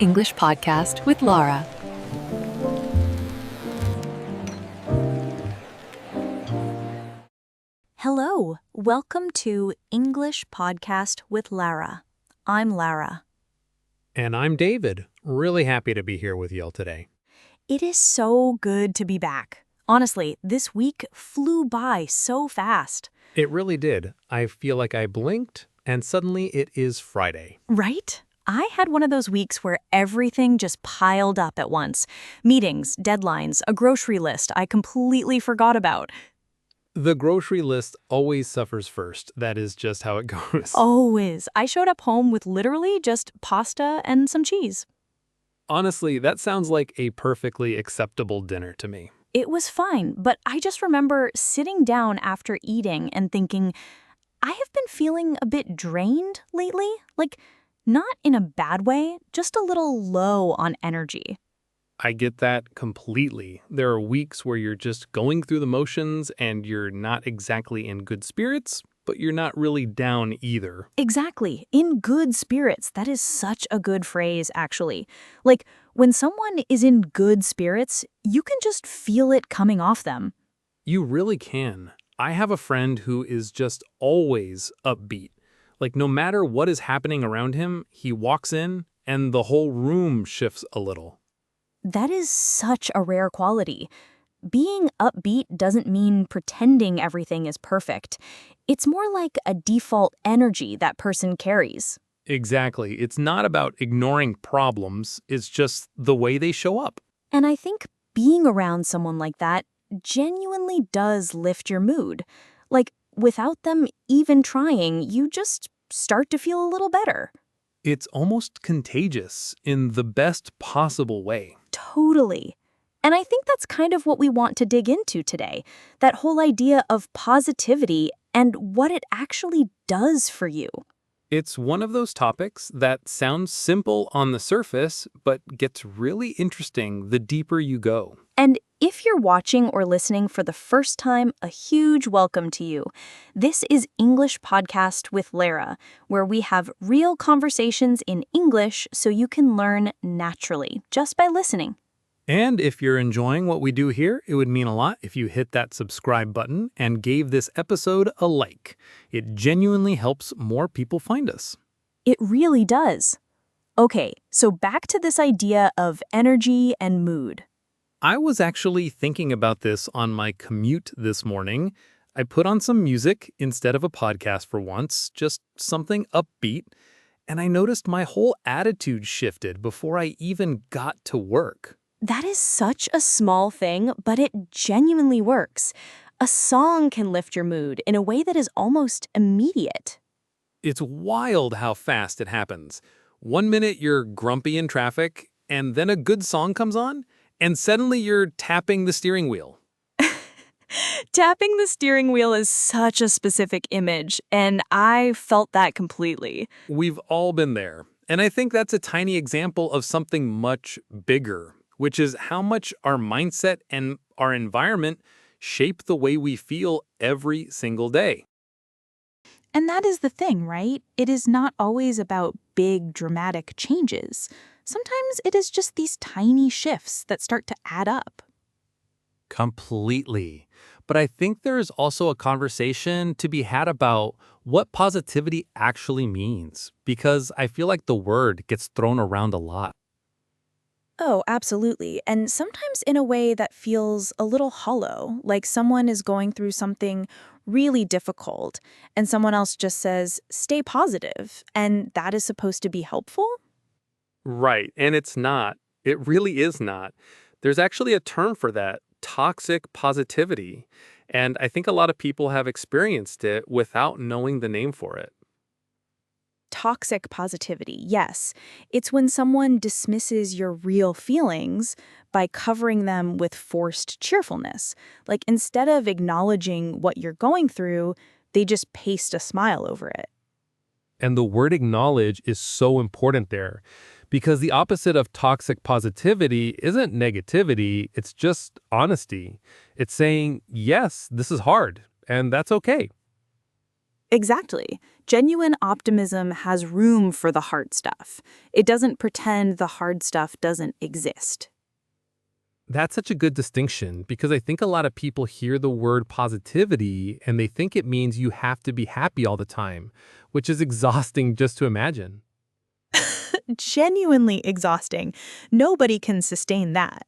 English podcast with Lara. Hello, welcome to English Podcast with Lara. I'm Lara. And I'm David. Really happy to be here with y'all today. It is so good to be back. Honestly, this week flew by so fast. It really did. I feel like I blinked, and suddenly it is Friday. Right? I had one of those weeks where everything just piled up at once. Meetings, deadlines, a grocery list I completely forgot about. The grocery list always suffers first. That is just how it goes. Always. I showed up home with literally just pasta and some cheese. Honestly, that sounds like a perfectly acceptable dinner to me. It was fine, but I just remember sitting down after eating and thinking, I have been feeling a bit drained lately. Not in a bad way, just a little low on energy. I get that completely. There are weeks where you're just going through the motions and you're not exactly in good spirits, but you're not really down either. Exactly. In good spirits. That is such a good phrase, actually. When someone is in good spirits, you can just feel it coming off them. You really can. I have a friend who is just always upbeat. No matter what is happening around him, he walks in and the whole room shifts a little. That is such a rare quality. Being upbeat doesn't mean pretending everything is perfect. It's more like a default energy that person carries. Exactly. It's not about ignoring problems, it's just the way they show up. And I think being around someone like that genuinely does lift your mood. Without them even trying, you just start to feel a little better. It's almost contagious in the best possible way. Totally. And I think that's kind of what we want to dig into today, that whole idea of positivity and what it actually does for you. It's one of those topics that sounds simple on the surface, but gets really interesting the deeper you go. And if you're watching or listening for the first time, a huge welcome to you. This is English Podcast with Lara, where we have real conversations in English so you can learn naturally, just by listening. And if you're enjoying what we do here, it would mean a lot if you hit that subscribe button and gave this episode a like. It genuinely helps more people find us. It really does. Okay, so back to this idea of energy and mood. I was actually thinking about this on my commute this morning. I put on some music instead of a podcast for once, just something upbeat, and I noticed my whole attitude shifted before I even got to work. That is such a small thing, but it genuinely works. A song can lift your mood in a way that is almost immediate. It's wild how fast it happens. 1 minute you're grumpy in traffic, and then a good song comes on, and suddenly you're tapping the steering wheel. Tapping the steering wheel is such a specific image, and I felt that completely. We've all been there, and I think that's a tiny example of something much bigger, which is how much our mindset and our environment shape the way we feel every single day. And that is the thing, right? It is not always about big, dramatic changes. Sometimes it is just these tiny shifts that start to add up. Completely. But I think there is also a conversation to be had about what positivity actually means, because I feel like the word gets thrown around a lot. Oh, absolutely. And sometimes in a way that feels a little hollow, like someone is going through something really difficult, and someone else just says, stay positive, and that is supposed to be helpful? Right, and it's not. It really is not. There's actually a term for that, toxic positivity, and I think a lot of people have experienced it without knowing the name for it. Toxic positivity, yes. It's when someone dismisses your real feelings by covering them with forced cheerfulness. Instead of acknowledging what you're going through, they just paste a smile over it. And the word acknowledge is so important there, because the opposite of toxic positivity isn't negativity, it's just honesty. It's saying, yes, this is hard, and that's okay. Exactly. Genuine optimism has room for the hard stuff. It doesn't pretend the hard stuff doesn't exist. That's such a good distinction because I think a lot of people hear the word positivity and they think it means you have to be happy all the time, which is exhausting just to imagine. Genuinely exhausting. Nobody can sustain that.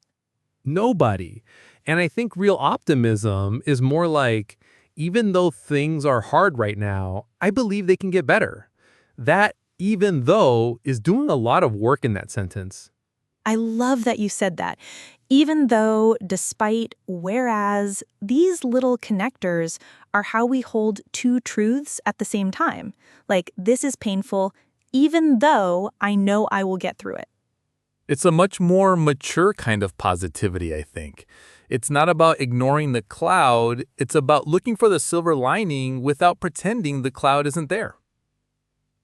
Nobody. And I think real optimism is more like, even though things are hard right now, I believe they can get better. That even though is doing a lot of work in that sentence. I love that you said that. Even though, despite, whereas, these little connectors are how we hold two truths at the same time. Like, this is painful, even though I know I will get through it. It's a much more mature kind of positivity, I think. It's not about ignoring the cloud, it's about looking for the silver lining without pretending the cloud isn't there.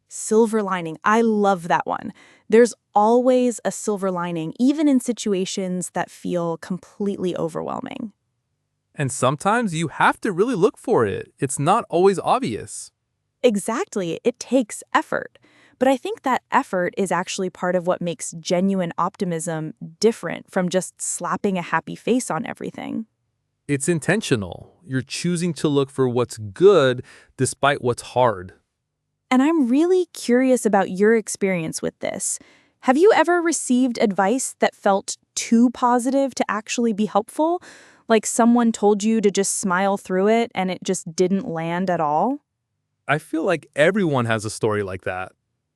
Silver lining. I love that one. There's always a silver lining, even in situations that feel completely overwhelming. And sometimes you have to really look for it. It's not always obvious. Exactly. It takes effort. But I think that effort is actually part of what makes genuine optimism different from just slapping a happy face on everything. It's intentional. You're choosing to look for what's good despite what's hard. And I'm really curious about your experience with this. Have you ever received advice that felt too positive to actually be helpful? Like someone told you to just smile through it and it just didn't land at all? I feel like everyone has a story like that.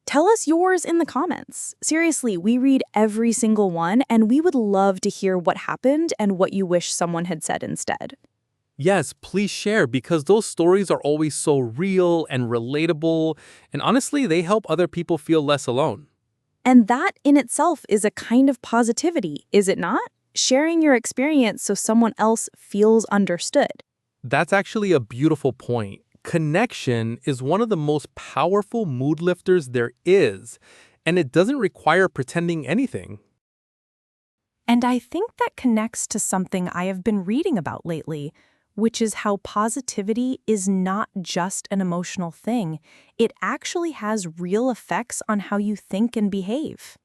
Tell us yours in the comments. Seriously, we read every single one, and we would love to hear what happened and what you wish someone had said instead. Yes, please share because those stories are always so real and relatable, and honestly, they help other people feel less alone. And that in itself is a kind of positivity, is it not? Sharing your experience so someone else feels understood. That's actually a beautiful point. Connection is one of the most powerful mood lifters there is, and it doesn't require pretending anything. And I think that connects to something I have been reading about lately, which is how positivity is not just an emotional thing. It actually has real effects on how you think and behave.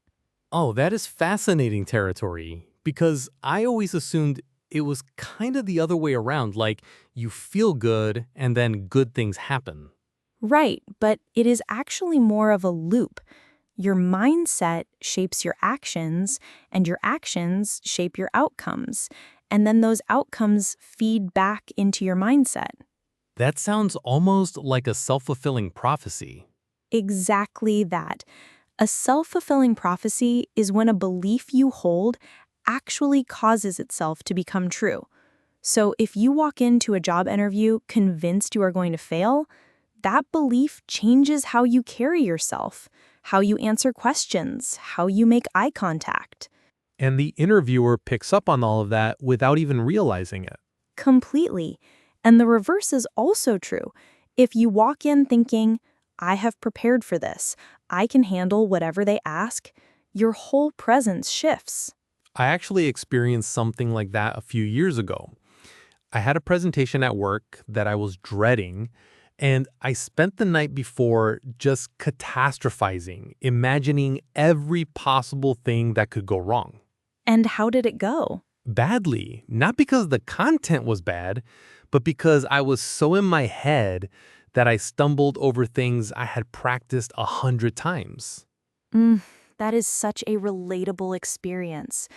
Oh, that is fascinating territory because I always assumed it was kind of the other way around, like you feel good and then good things happen. Right, but it is actually more of a loop. Your mindset shapes your actions, and your actions shape your outcomes. And then those outcomes feed back into your mindset. That sounds almost like a self-fulfilling prophecy. Exactly that. A self-fulfilling prophecy is when a belief you hold actually causes itself to become true. So if you walk into a job interview convinced you are going to fail, that belief changes how you carry yourself, how you answer questions, how you make eye contact. And the interviewer picks up on all of that without even realizing it. Completely. And the reverse is also true. If you walk in thinking, I have prepared for this, I can handle whatever they ask, your whole presence shifts. I actually experienced something like that a few years ago. I had a presentation at work that I was dreading, and I spent the night before just catastrophizing, imagining every possible thing that could go wrong. And how did it go? Badly, not because the content was bad, but because I was so in my head that I stumbled over things I had practiced 100 times. That is such a relatable experience.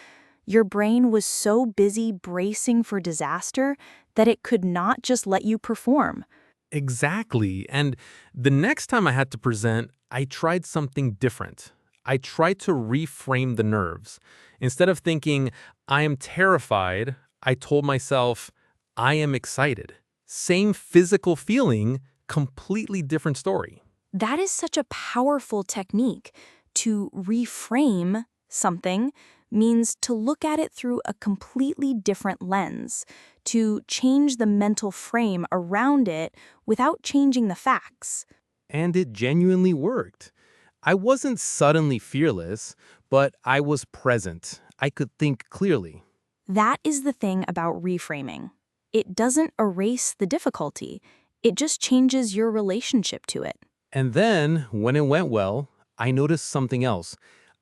Your brain was so busy bracing for disaster that it could not just let you perform. Exactly. And the next time I had to present, I tried something different. I tried to reframe the nerves. Instead of thinking, I am terrified, I told myself, I am excited. Same physical feeling, completely different story. That is such a powerful technique. To reframe something means to look at it through a completely different lens, to change the mental frame around it without changing the facts. And it genuinely worked. I wasn't suddenly fearless, but I was present. I could think clearly. That is the thing about reframing. It doesn't erase the difficulty. It just changes your relationship to it. And then, when it went well, I noticed something else.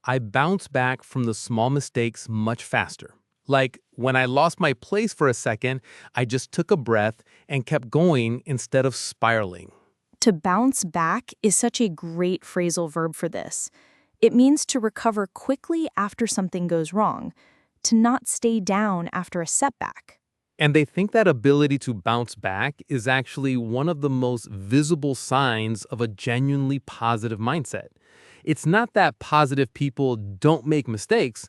I bounced back from the small mistakes much faster. Like, when I lost my place for a second, I just took a breath and kept going instead of spiraling. To bounce back is such a great phrasal verb for this. It means to recover quickly after something goes wrong, to not stay down after a setback. And they think that ability to bounce back is actually one of the most visible signs of a genuinely positive mindset. It's not that positive people don't make mistakes,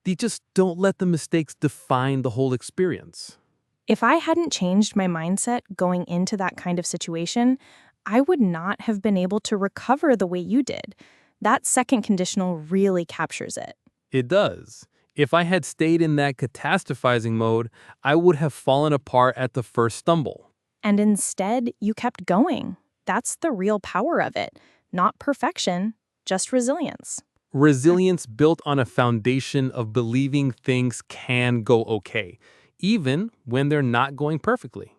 they just don't let the mistakes define the whole experience. If I hadn't changed my mindset going into that kind of situation, I would not have been able to recover the way you did. That second conditional really captures it. It does. If I had stayed in that catastrophizing mode, I would have fallen apart at the first stumble. And instead, you kept going. That's the real power of it. Not perfection, just resilience. Resilience built on a foundation of believing things can go okay, even when they're not going perfectly.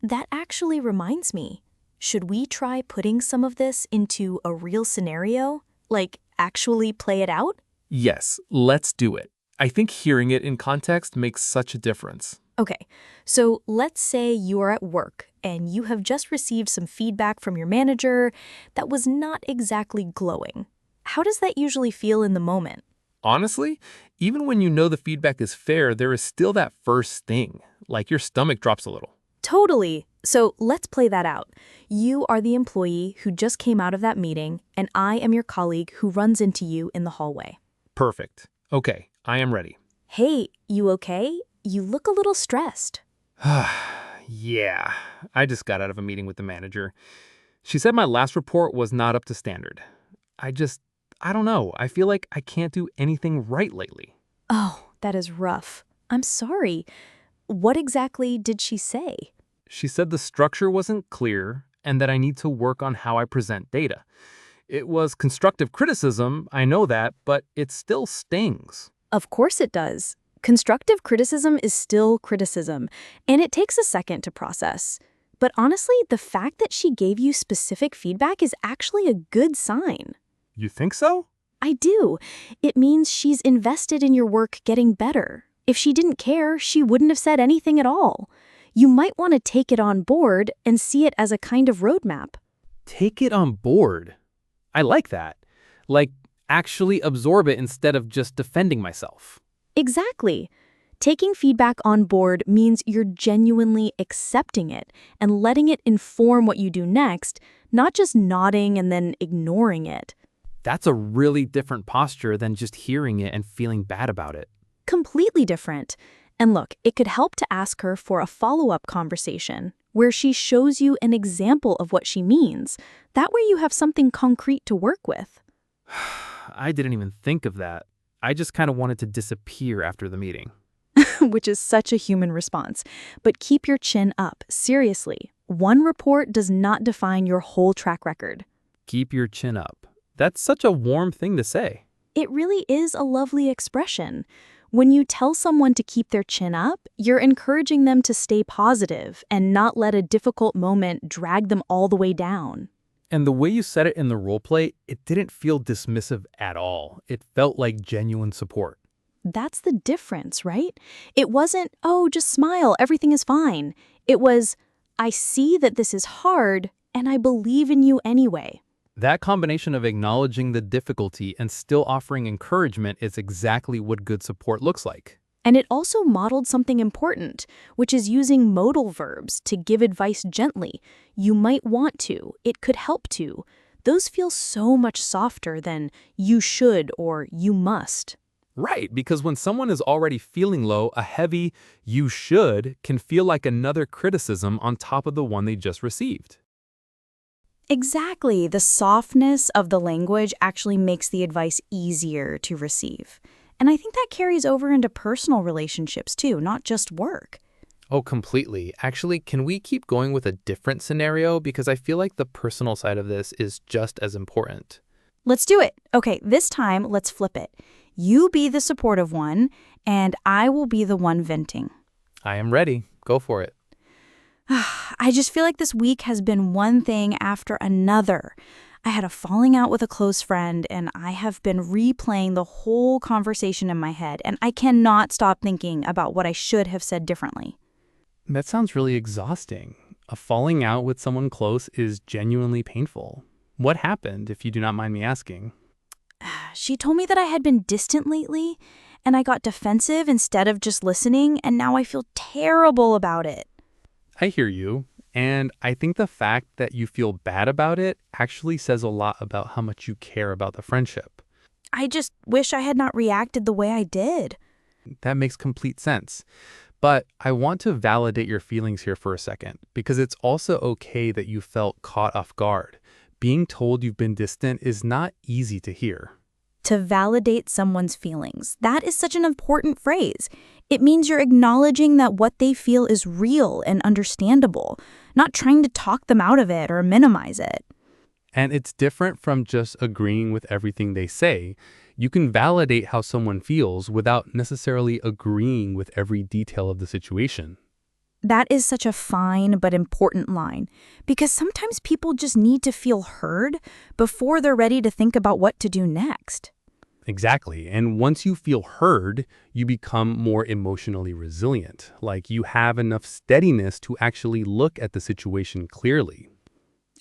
That actually reminds me. Should we try putting some of this into a real scenario? Like, actually play it out? Yes, let's do it. I think hearing it in context makes such a difference. Okay, so let's say you are at work and you have just received some feedback from your manager that was not exactly glowing. How does that usually feel in the moment? Honestly, even when you know the feedback is fair, there is still that first sting, like your stomach drops a little. Totally. So let's play that out. You are the employee who just came out of that meeting, and I am your colleague who runs into you in the hallway. Perfect. Okay, I am ready. Hey, you okay? You look a little stressed. Yeah, I just got out of a meeting with the manager. She said my last report was not up to standard. I don't know. I feel like I can't do anything right lately. Oh, that is rough. I'm sorry. What exactly did she say? She said the structure wasn't clear and that I need to work on how I present data. It was constructive criticism, I know that, but it still stings. Of course it does. Constructive criticism is still criticism, and it takes a second to process. But honestly, the fact that she gave you specific feedback is actually a good sign. You think so? I do. It means she's invested in your work getting better. If she didn't care, she wouldn't have said anything at all. You might want to take it on board and see it as a kind of roadmap. Take it on board. I like that. Like, actually absorb it instead of just defending myself. Exactly. Taking feedback on board means you're genuinely accepting it and letting it inform what you do next, not just nodding and then ignoring it. That's a really different posture than just hearing it and feeling bad about it. Completely different. And look, it could help to ask her for a follow-up conversation where she shows you an example of what she means. That way you have something concrete to work with. I didn't even think of that. I just kind of wanted to disappear after the meeting. Which is such a human response. But keep your chin up, seriously. One report does not define your whole track record. Keep your chin up. That's such a warm thing to say. It really is a lovely expression. When you tell someone to keep their chin up, you're encouraging them to stay positive and not let a difficult moment drag them all the way down. And the way you said it in the role play, it didn't feel dismissive at all. It felt like genuine support. That's the difference, right? It wasn't, oh, just smile, everything is fine. It was, I see that this is hard, and I believe in you anyway. That combination of acknowledging the difficulty and still offering encouragement is exactly what good support looks like. And it also modeled something important, which is using modal verbs to give advice gently. You might want to, it could help to. Those feel so much softer than you should or you must. Right, because when someone is already feeling low, a heavy "you should" can feel like another criticism on top of the one they just received. Exactly. The softness of the language actually makes the advice easier to receive. And I think that carries over into personal relationships too, not just work. Oh, completely. Actually, can we keep going with a different scenario? Because I feel like the personal side of this is just as important. Let's do it. Okay, this time let's flip it. You be the supportive one, and I will be the one venting. I am ready. Go for it. I just feel like this week has been one thing after another. I had a falling out with a close friend, and I have been replaying the whole conversation in my head, and I cannot stop thinking about what I should have said differently. That sounds really exhausting. A falling out with someone close is genuinely painful. What happened, if you do not mind me asking? She told me that I had been distant lately, and I got defensive instead of just listening, and now I feel terrible about it. I hear you, and I think the fact that you feel bad about it actually says a lot about how much you care about the friendship. I just wish I had not reacted the way I did. That makes complete sense. But I want to validate your feelings here for a second, because it's also okay that you felt caught off guard. Being told you've been distant is not easy to hear. To validate someone's feelings, that is such an important phrase. It means you're acknowledging that what they feel is real and understandable, not trying to talk them out of it or minimize it. And it's different from just agreeing with everything they say. You can validate how someone feels without necessarily agreeing with every detail of the situation. That is such a fine but important line, because sometimes people just need to feel heard before they're ready to think about what to do next. Exactly. And once you feel heard, you become more emotionally resilient. Like you have enough steadiness to actually look at the situation clearly.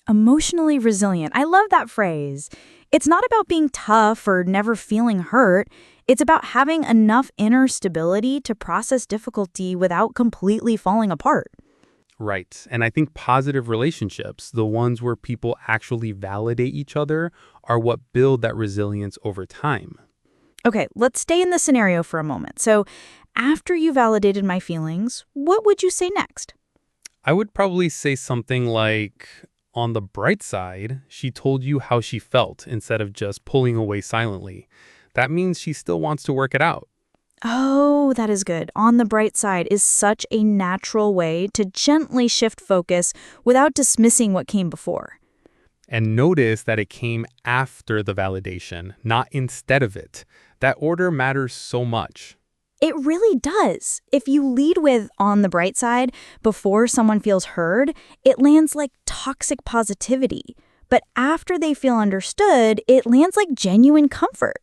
Emotionally resilient. I love that phrase. It's not about being tough or never feeling hurt. It's about having enough inner stability to process difficulty without completely falling apart. Right. And I think positive relationships, the ones where people actually validate each other, are what build that resilience over time. Okay, let's stay in the scenario for a moment. So, after you validated my feelings, what would you say next? I would probably say something like, on the bright side, she told you how she felt instead of just pulling away silently. That means she still wants to work it out. Oh, that is good. On the bright side is such a natural way to gently shift focus without dismissing what came before. And notice that it came after the validation, not instead of it. That order matters so much. It really does. If you lead with on the bright side before someone feels heard, it lands like toxic positivity. But after they feel understood, it lands like genuine comfort.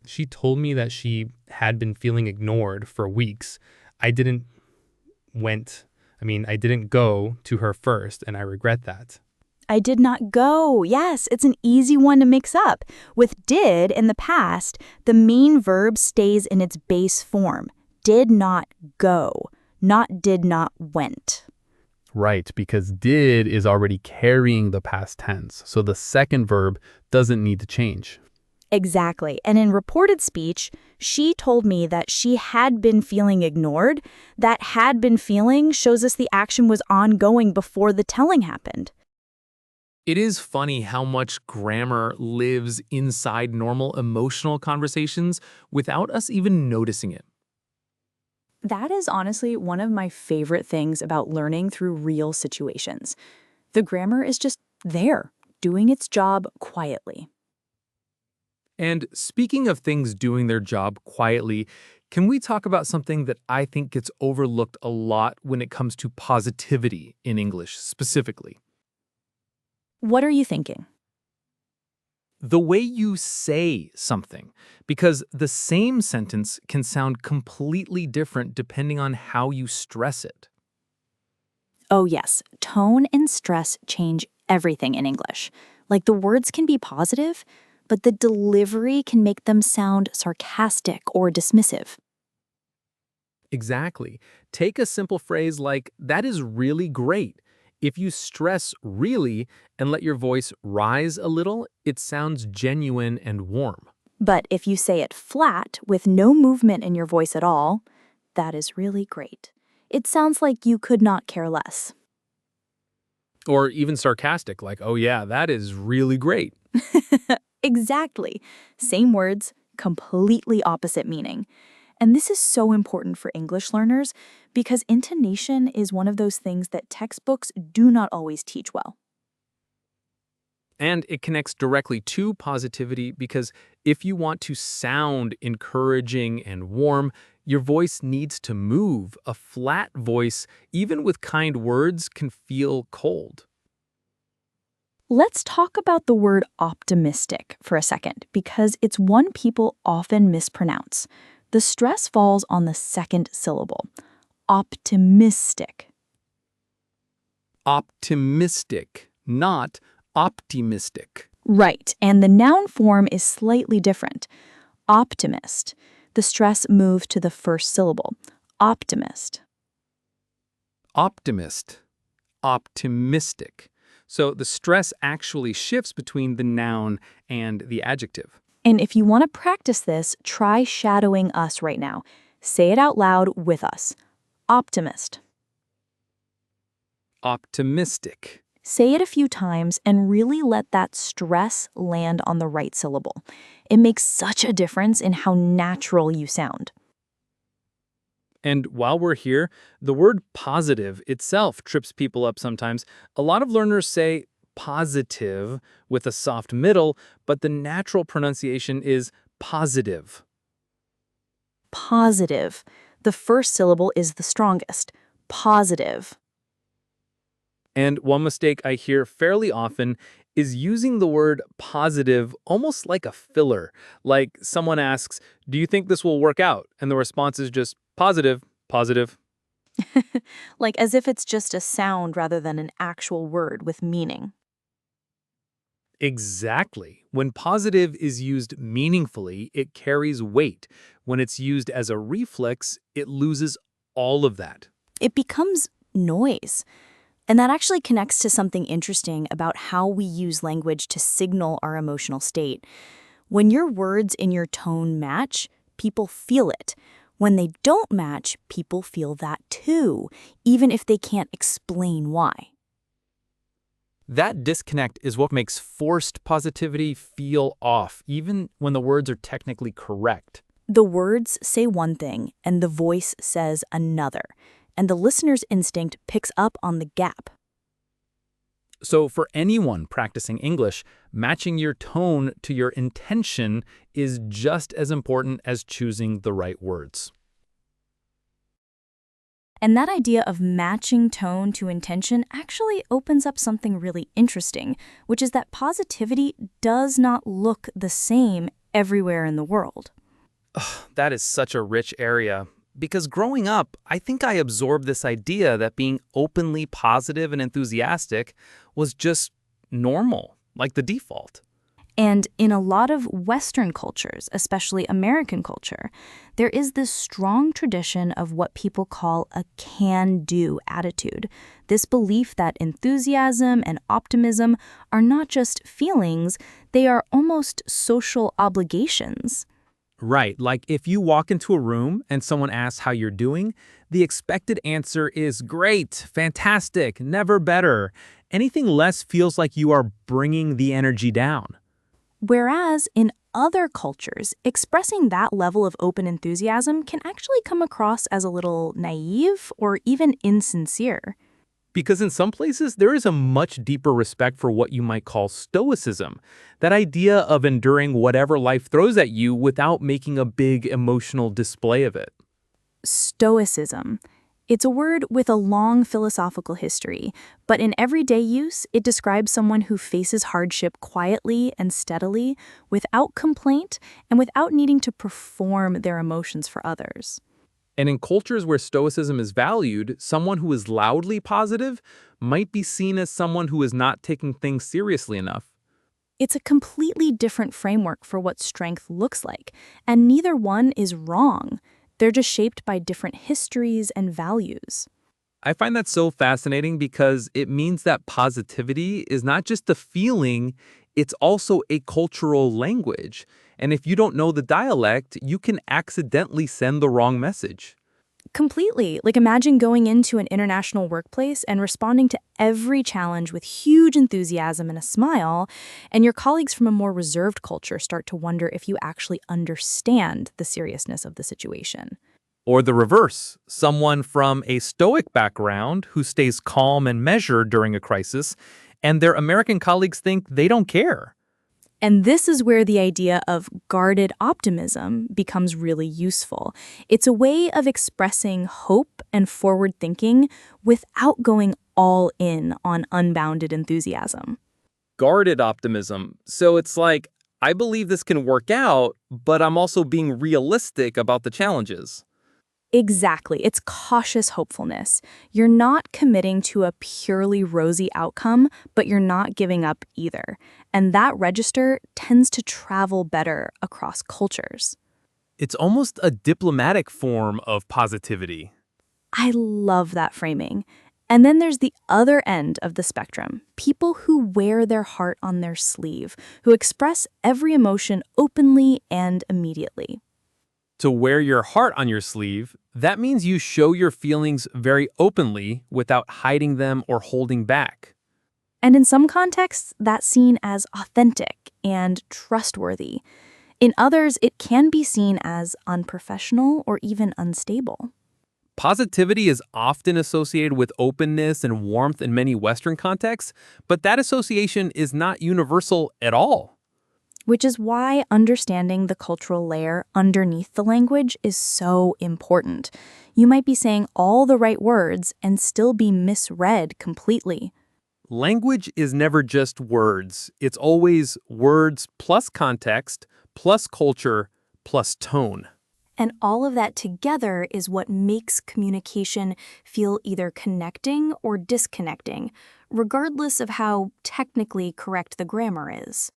She told me that she had been feeling ignored for weeks. I didn't go to her first, and I regret that. I did not go. Yes, it's an easy one to mix up. With did in the past, the main verb stays in its base form. Did not go, not did not went. Right, because did is already carrying the past tense, so the second verb doesn't need to change. Exactly. And in reported speech, she told me that she had been feeling ignored. That had been feeling shows us the action was ongoing before the telling happened. It is funny how much grammar lives inside normal emotional conversations without us even noticing it. That is honestly one of my favorite things about learning through real situations. The grammar is just there, doing its job quietly. And speaking of things doing their job quietly, can we talk about something that I think gets overlooked a lot when it comes to positivity in English specifically? What are you thinking? The way you say something, because the same sentence can sound completely different depending on how you stress it. Oh yes, tone and stress change everything in English. Like the words can be positive, but the delivery can make them sound sarcastic or dismissive. Exactly. Take a simple phrase like, "That is really great." If you stress really and let your voice rise a little, it sounds genuine and warm. But if you say it flat, with no movement in your voice at all, that is really great. It sounds like you could not care less. Or even sarcastic, like, "Oh yeah, that is really great." Exactly. Same words, completely opposite meaning. And this is so important for English learners because intonation is one of those things that textbooks do not always teach well. And it connects directly to positivity because if you want to sound encouraging and warm, Your voice needs to move. A flat voice, even with kind words, can feel cold. Let's talk about the word optimistic for a second, because it's one people often mispronounce. The stress falls on the second syllable. Optimistic. Optimistic, not optimistic. Right, and the noun form is slightly different. Optimist. The stress moves to the first syllable. Optimist. Optimist, optimistic. So the stress actually shifts between the noun and the adjective. And if you want to practice this, try shadowing us right now. Say it out loud with us. Optimist. Optimistic. Say it a few times and really let that stress land on the right syllable. It makes such a difference in how natural you sound. And while we're here, the word positive itself trips people up sometimes. A lot of learners say positive with a soft middle, but the natural pronunciation is positive. Positive. The first syllable is the strongest. Positive. And one mistake I hear fairly often is using the word positive almost like a filler. Like someone asks, "Do you think this will work out?" And the response is just positive, positive. Like as if it's just a sound rather than an actual word with meaning. Exactly. When positive is used meaningfully, it carries weight. When it's used as a reflex, it loses all of that. It becomes noise. And that actually connects to something interesting about how we use language to signal our emotional state. When your words and your tone match, people feel it. When they don't match, people feel that too, even if they can't explain why. That disconnect is what makes forced positivity feel off, even when the words are technically correct. The words say one thing, and the voice says another. And the listener's instinct picks up on the gap. So for anyone practicing English, matching your tone to your intention is just as important as choosing the right words. And that idea of matching tone to intention actually opens up something really interesting, which is that positivity does not look the same everywhere in the world. That is such a rich area. Because growing up, I think I absorbed this idea that being openly positive and enthusiastic was just normal, like the default. And in a lot of Western cultures, especially American culture, there is this strong tradition of what people call a can-do attitude. This belief that enthusiasm and optimism are not just feelings, they are almost social obligations. Right, like if you walk into a room and someone asks how you're doing, the expected answer is great, fantastic, never better. Anything less feels like you are bringing the energy down. Whereas in other cultures, expressing that level of open enthusiasm can actually come across as a little naive or even insincere. Because in some places, there is a much deeper respect for what you might call stoicism, that idea of enduring whatever life throws at you without making a big emotional display of it. Stoicism. It's a word with a long philosophical history, but in everyday use, it describes someone who faces hardship quietly and steadily, without complaint, and without needing to perform their emotions for others. And in cultures where stoicism is valued, someone who is loudly positive might be seen as someone who is not taking things seriously enough. It's a completely different framework for what strength looks like, and neither one is wrong. They're just shaped by different histories and values. I find that so fascinating because it means that positivity is not just a feeling, it's also a cultural language. And if you don't know the dialect, you can accidentally send the wrong message. Completely. Like imagine going into an international workplace and responding to every challenge with huge enthusiasm and a smile, and your colleagues from a more reserved culture start to wonder if you actually understand the seriousness of the situation. Or the reverse, someone from a stoic background who stays calm and measured during a crisis, and their American colleagues think they don't care. And this is where the idea of guarded optimism becomes really useful. It's a way of expressing hope and forward thinking without going all in on unbounded enthusiasm. Guarded optimism. So it's like, I believe this can work out, but I'm also being realistic about the challenges. Exactly. It's cautious hopefulness. You're not committing to a purely rosy outcome, but you're not giving up either. And that register tends to travel better across cultures. It's almost a diplomatic form of positivity. I love that framing. And then there's the other end of the spectrum, people who wear their heart on their sleeve, who express every emotion openly and immediately. To wear your heart on your sleeve, that means you show your feelings very openly without hiding them or holding back. And in some contexts, that's seen as authentic and trustworthy. In others, it can be seen as unprofessional or even unstable. Positivity is often associated with openness and warmth in many Western contexts, but that association is not universal at all. Which is why understanding the cultural layer underneath the language is so important. You might be saying all the right words and still be misread completely. Language is never just words. It's always words plus context, plus culture, plus tone. And all of that together is what makes communication feel either connecting or disconnecting, regardless of how technically correct the grammar is.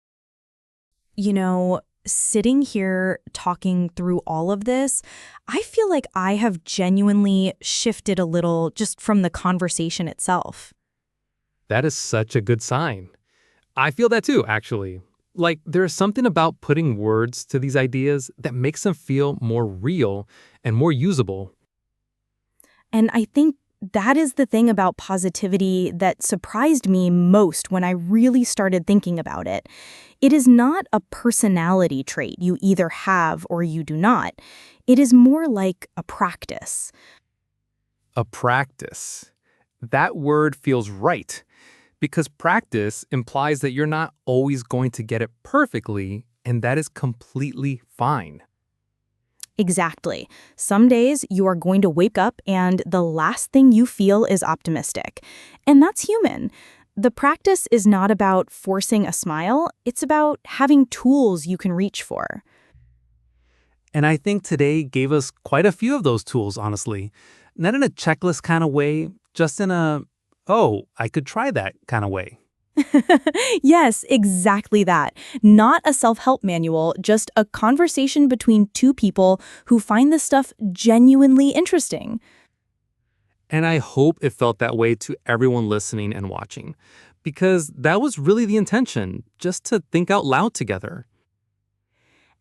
You know, sitting here talking through all of this, I feel like I have genuinely shifted a little just from the conversation itself. That is such a good sign. I feel that too, actually. Like, there's something about putting words to these ideas that makes them feel more real and more usable. And I think that is the thing about positivity that surprised me most when I really started thinking about it. It is not a personality trait you either have or you do not. It is more like a practice. A practice. That word feels right, because practice implies that you're not always going to get it perfectly, and that is completely fine. Exactly. Some days you are going to wake up and the last thing you feel is optimistic. And that's human. The practice is not about forcing a smile. It's about having tools you can reach for. And I think today gave us quite a few of those tools, honestly. Not in a checklist kind of way, just in a, oh, I could try that kind of way. Yes, exactly that. Not a self-help manual, just a conversation between two people who find this stuff genuinely interesting. And I hope it felt that way to everyone listening and watching, because that was really the intention, just to think out loud together.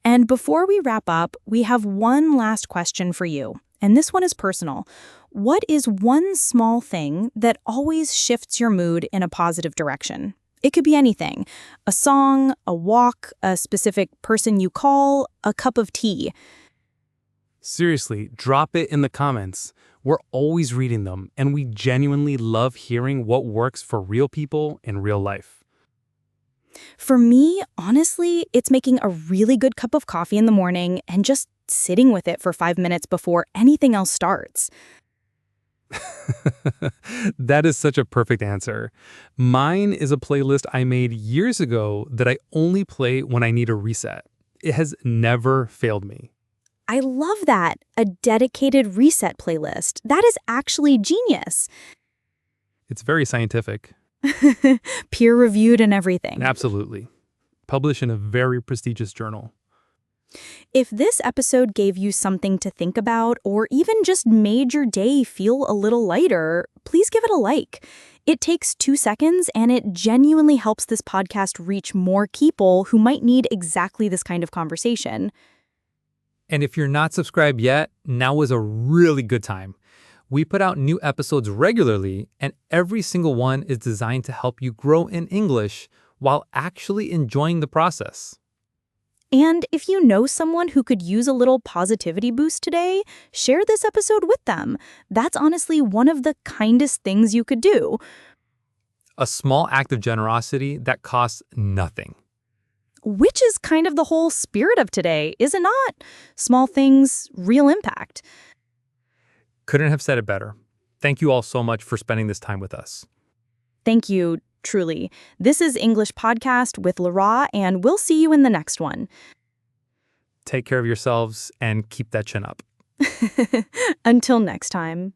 And before we wrap up, we have one last question for you. And this one is personal. What is one small thing that always shifts your mood in a positive direction? It could be anything. A song, a walk, a specific person you call, a cup of tea. Seriously, drop it in the comments. We're always reading them, and we genuinely love hearing what works for real people in real life. For me, honestly, it's making a really good cup of coffee in the morning and just sitting with it for 5 minutes before anything else starts. That is such a perfect answer. Mine is a playlist I made years ago that I only play when I need a reset. It has never failed me. I love that. A dedicated reset playlist. That is actually genius. It's very scientific. Peer-reviewed and everything. Absolutely. Published in a very prestigious journal. If this episode gave you something to think about or even just made your day feel a little lighter, please give it a like. It takes 2 seconds and it genuinely helps this podcast reach more people who might need exactly this kind of conversation. And if you're not subscribed yet, now is a really good time. We put out new episodes regularly, and every single one is designed to help you grow in English while actually enjoying the process. And if you know someone who could use a little positivity boost today, share this episode with them. That's honestly one of the kindest things you could do. A small act of generosity that costs nothing. which is kind of the whole spirit of today, is it not? Small things, real impact. Couldn't have said it better. Thank you all so much for spending this time with us. Thank you, truly. This is English Podcast with Lara, and we'll see you in the next one. Take care of yourselves and keep that chin up. Until next time.